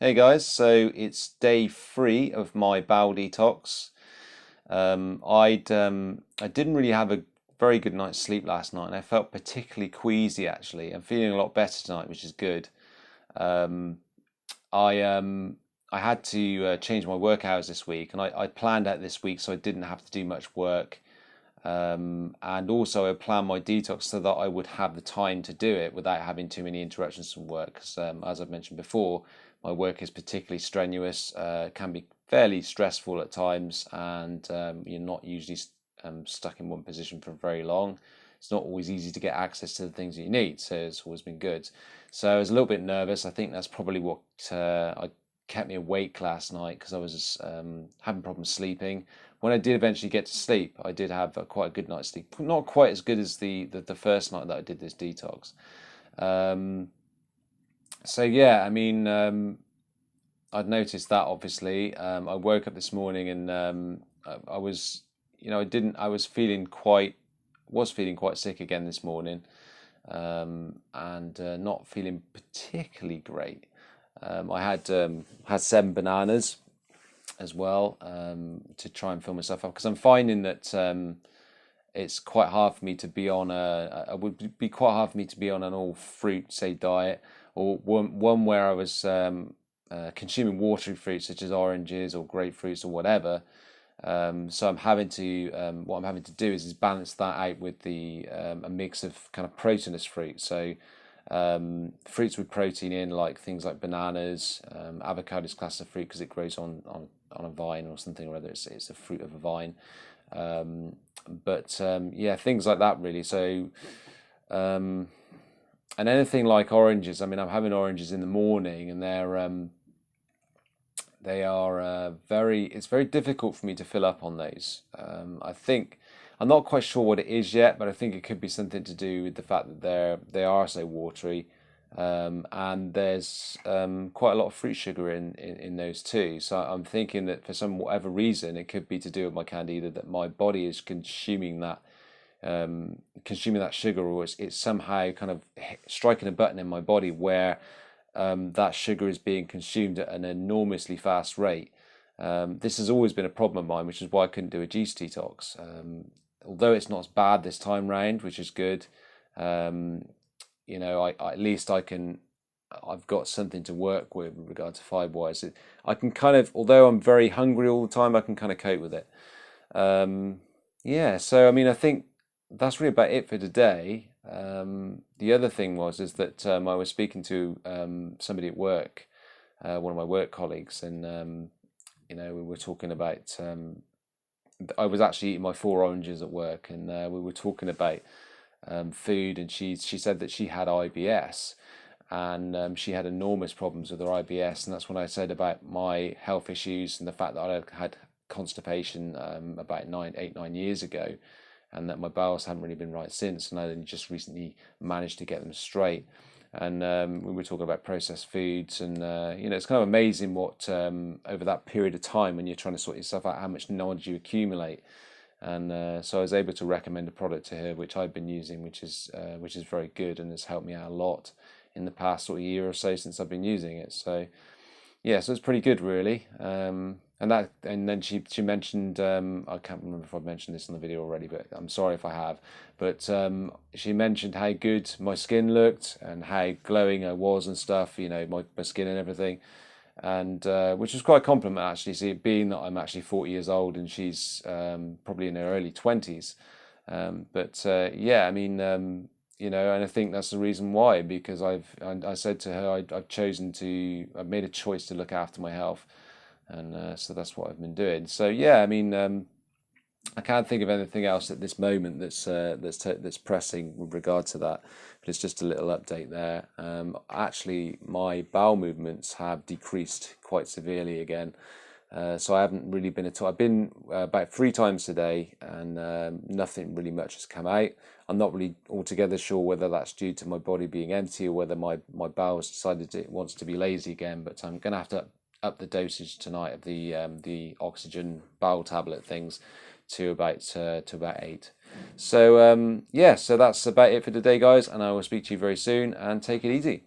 Hey guys, so it's day 3 of my bowel detox. I didn't really have a very good night's sleep last night, and I felt particularly queasy actually. I'm feeling a lot better tonight, which is good. Um, I had to change my work hours this week, and I planned out this week so I didn't have to do much work. And also I planned my detox so that I would have the time to do it without having too many interruptions from work. Because as I've mentioned before, my work is particularly strenuous, can be fairly stressful at times, and you're not usually stuck in one position for very long. It's not always easy to get access to the things that you need, so it's always been good. So I was a little bit nervous. I think that's probably what I kept me awake last night because I was having problems sleeping. When I did eventually get to sleep, I did have quite a good night's sleep. Not quite as good as the first night that I did this detox. Um, so yeah, I mean, I'd noticed that obviously. I woke up this morning and I was, I was feeling quite sick again this morning, and not feeling particularly great. I had 7 bananas as well, to try and fill myself up because I'm finding that it's quite hard for me to be on it would be quite hard for me to be on an all fruit say diet, or one where I was consuming watery fruits such as oranges or grapefruits or whatever. So what I'm having to do is balance that out with the a mix of kind of proteinous fruits. So fruits with protein in, like things like bananas. Avocado is classed as a fruit because it grows on a vine or something, or whether it's a fruit of a vine. But yeah, things like that really. So and anything like oranges. I mean, I'm having oranges in the morning, and they are it's very difficult for me to fill up on those. I think I'm not quite sure what it is yet, but I think it could be something to do with the fact that they are so watery, and there's quite a lot of fruit sugar in those too. So I'm thinking that for some whatever reason, it could be to do with my candida, that my body is consuming that sugar, or it's somehow kind of striking a button in my body where that sugar is being consumed at an enormously fast rate. This has always been a problem of mine, which is why I couldn't do a juice detox. Although it's not as bad this time round, which is good. At least I've got something to work with regard to fibre wise. I can kind of, although I'm very hungry all the time, I can kind of cope with it. Yeah, so I mean, I think that's really about it for today. The other thing is that I was speaking to somebody at work, one of my work colleagues, and we were talking about. I was actually eating my 4 oranges at work, and we were talking about food, and she said that she had IBS, and she had enormous problems with her IBS, and that's when I said about my health issues and the fact that I had constipation about 9 years ago, and that my bowels haven't really been right since, and I only just recently managed to get them straight. And we were talking about processed foods, and it's kind of amazing what over that period of time when you're trying to sort yourself out, how much knowledge you accumulate. And so I was able to recommend a product to her which I've been using, which is very good and has helped me out a lot in the past sort of year or so since I've been using it. So yeah, so it's pretty good really. And then she mentioned, I can't remember if I've mentioned this in the video already, but I'm sorry if I have. But she mentioned how good my skin looked and how glowing I was and stuff. My skin and everything, and which was quite a compliment actually. See, being that I'm actually 40 years old and she's probably in her early 20s. But yeah, I mean, and I think that's the reason why, because I said to her I've made a choice to look after my health, and so that's what I've been doing. So yeah, I mean, I can't think of anything else at this moment that's pressing with regard to that. But it's just a little update there. Actually, my bowel movements have decreased quite severely again. So I haven't really been at all. I've been about 3 times today, and nothing really much has come out. I'm not really altogether sure whether that's due to my body being empty or whether my bowels decided it wants to be lazy again. But I'm going to have to up the dosage tonight of the oxygen bowel tablet things to about 8. So yeah, so that's about it for today, guys, and I will speak to you very soon, and take it easy.